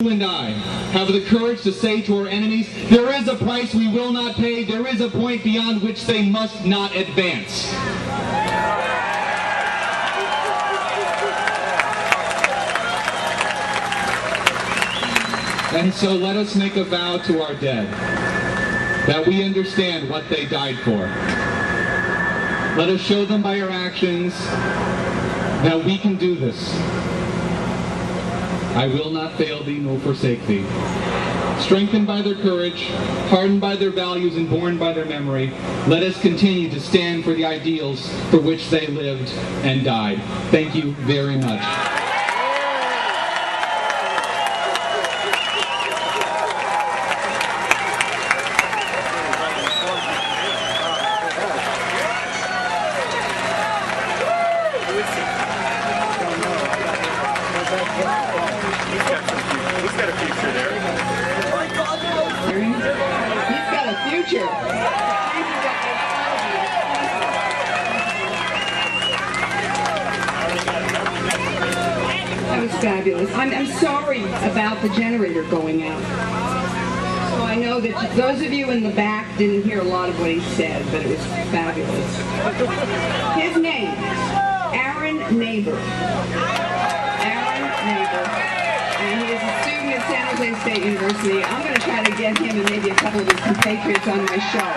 and I have the courage to say to our enemies, there is a price we will not pay, there is a point beyond which they must not advance. And so let us make a vow to our dead, that we understand what they died for. Let us show them by our actions that we can do this. I will not fail thee nor forsake thee. Strengthened by their courage, hardened by their values, and born by their memory, let us continue to stand for the ideals for which they lived and died. Thank you very much. He's got a future there. He's got a future. That was fabulous. I'm sorry about the generator going out. So I know that those of you in the back didn't hear a lot of what he said, but it was fabulous. His name, Aaron Neighbor. And he is a student at San Jose State University. I'm going to try to get him and maybe a couple of his compatriots on my show.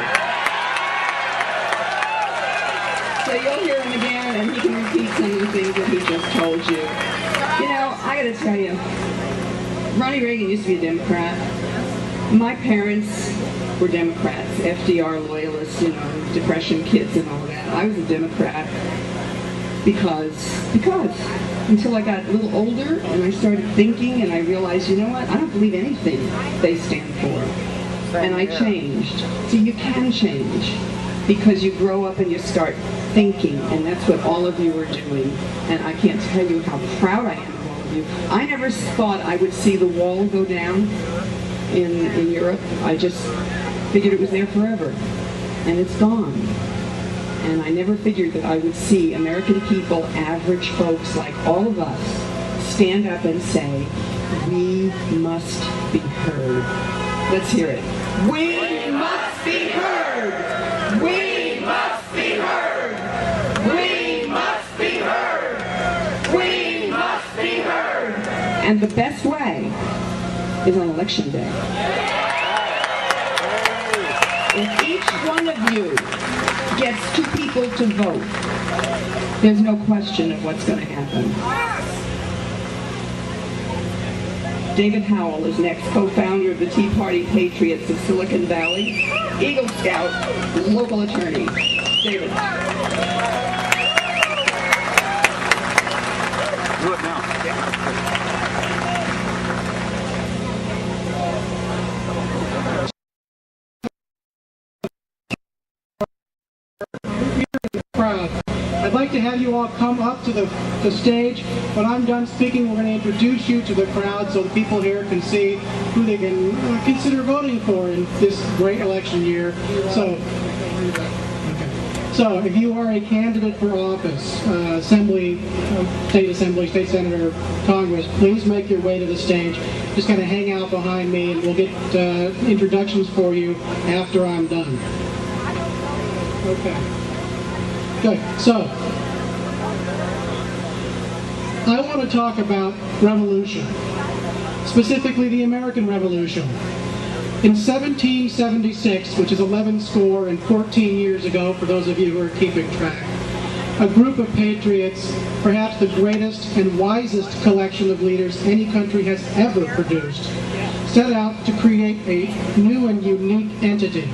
So you'll hear him again, and he can repeat some of the things that he just told you. You know, I got to tell you, Ronnie Reagan used to be a Democrat. My parents were Democrats, FDR loyalists, you know, Depression kids and all that. I was a Democrat because until I got a little older and I started thinking and I realized, you know what, I don't believe anything they stand for. And I changed. So you can change because you grow up and you start thinking, and that's what all of you are doing. And I can't tell you how proud I am of all of you. I never thought I would see the wall go down in Europe. I just figured it was there forever. And it's gone. And I never figured that I would see American people, average folks like all of us, stand up and say, we must be heard. Let's hear it. We must be heard! We must be heard! We must be heard! We must be heard! And the best way is on Election Day. If each one of you gets 2 people to vote, there's no question of what's going to happen. David Howell is next, co-founder of the Tea Party Patriots of Silicon Valley, Eagle Scout, local attorney. David. Do it now. I'd like to have you all come up to the stage. When I'm done speaking, we're going to introduce you to the crowd so the people here can see who they can consider voting for in this great election year. So if you are a candidate for office, state assembly, state senator, Congress, please make your way to the stage. Just kind of hang out behind me and we'll get introductions for you after I'm done. Okay. Good. So, I want to talk about revolution, specifically the American Revolution. In 1776, which is 14 years ago, for those of you who are keeping track, a group of patriots, perhaps the greatest and wisest collection of leaders any country has ever produced, set out to create a new and unique entity,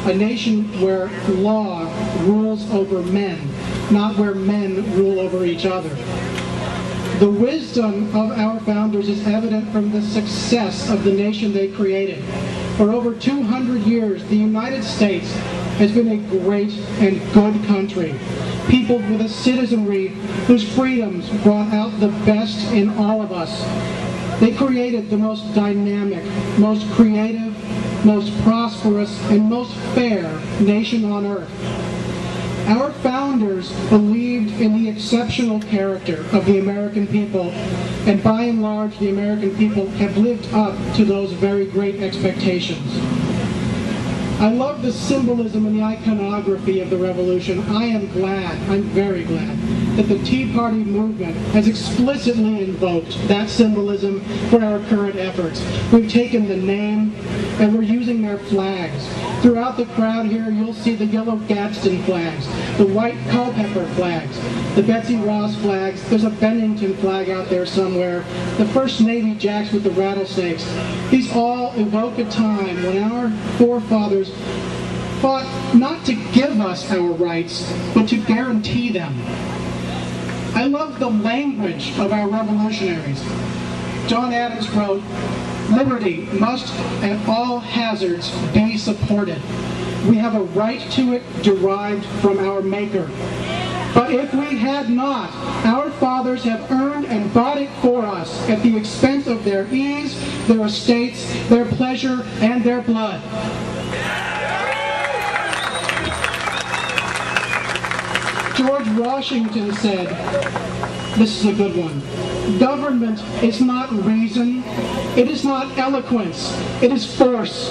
a nation where law rules over men, not where men rule over each other. The wisdom of our founders is evident from the success of the nation they created. For over 200 years, the United States has been a great and good country, peopled with a citizenry whose freedoms brought out the best in all of us. They created the most dynamic, most creative, most prosperous, and most fair nation on earth. Our founders believed in the exceptional character of the American people, and by and large, the American people have lived up to those very great expectations. I love the symbolism and the iconography of the Revolution. I am glad, I'm very glad, that the Tea Party movement has explicitly invoked that symbolism for our current efforts. We've taken the name and we're using their flags. Throughout the crowd here, you'll see the yellow Gadsden flags, the white Culpeper flags, the Betsy Ross flags. There's a Bennington flag out there somewhere, the First Navy Jacks with the rattlesnakes. These all evoke a time when our forefathers fought not to give us our rights, but to guarantee them. I love the language of our revolutionaries. John Adams wrote, "Liberty must at all hazards be supported. We have a right to it derived from our Maker. But if we had not, our fathers have earned and bought it for us at the expense of their ease, their estates, their pleasure, and their blood." George Washington said, this is a good one, "Government is not reason, it is not eloquence, it is force.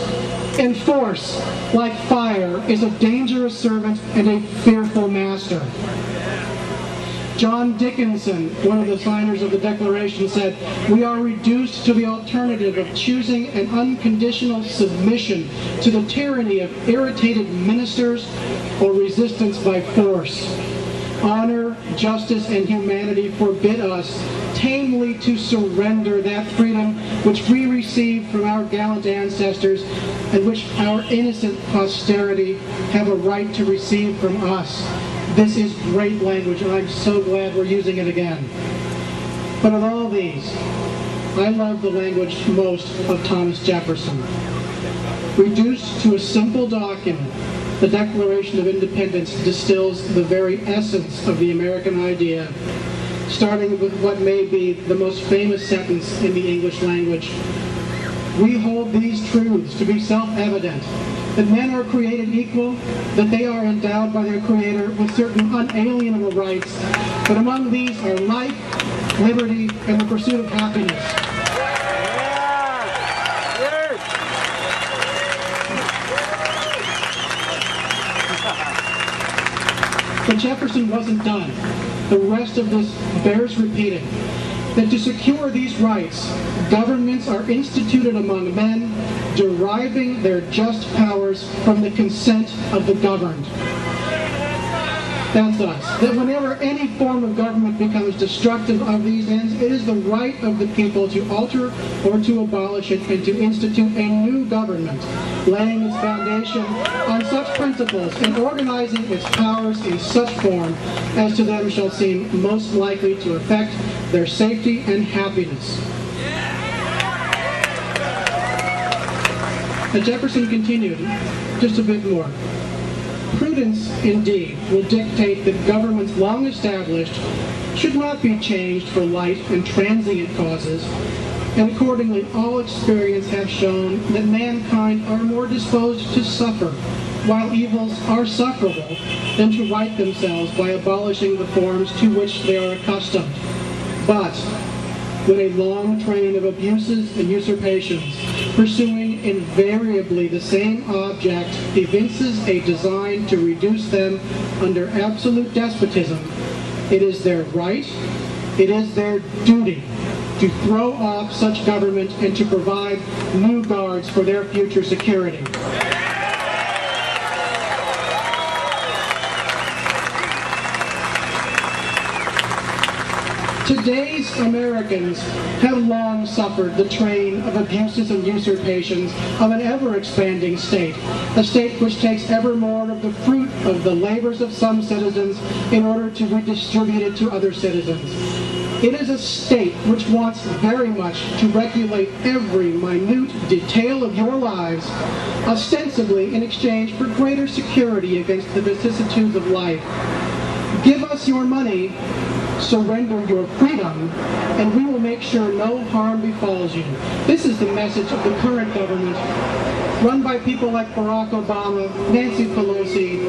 And force, like fire, is a dangerous servant and a fearful master." John Dickinson, one of the signers of the Declaration, said, "We are reduced to the alternative of choosing an unconditional submission to the tyranny of irritated ministers or resistance by force. Honor, justice, and humanity forbid us tamely to surrender that freedom which we received from our gallant ancestors and which our innocent posterity have a right to receive from us." This is great language, and I'm so glad we're using it again. But of all these, I love the language most of Thomas Jefferson. Reduced to a simple document, the Declaration of Independence distills the very essence of the American idea, starting with what may be the most famous sentence in the English language. "We hold these truths to be self-evident, that men are created equal, that they are endowed by their Creator with certain unalienable rights, but among these are life, liberty, and the pursuit of happiness." But Jefferson wasn't done. The rest of this bears repeating, that to secure these rights, governments are instituted among men, deriving their just powers from the consent of the governed. That's us. That whenever any form of government becomes destructive of these ends, it is the right of the people to alter or to abolish it and to institute a new government, laying its foundation on such principles and organizing its powers in such form as to them shall seem most likely to affect their safety and happiness. And Jefferson continued just a bit more. "Prudence, indeed, will dictate that governments long established should not be changed for light and transient causes, and accordingly all experience has shown that mankind are more disposed to suffer, while evils are sufferable, than to right themselves by abolishing the forms to which they are accustomed. But when a long train of abuses and usurpations, pursuing invariably the same object, evinces a design to reduce them under absolute despotism, it is their right, it is their duty to throw off such government and to provide new guards for their future security." Today's Americans have long suffered the train of abuses and usurpations of an ever-expanding state, a state which takes ever more of the fruit of the labors of some citizens in order to redistribute it to other citizens. It is a state which wants very much to regulate every minute detail of your lives, ostensibly in exchange for greater security against the vicissitudes of life. Give us your money, surrender your freedom, and we will make sure no harm befalls you. This is the message of the current government, run by people like Barack Obama, Nancy Pelosi,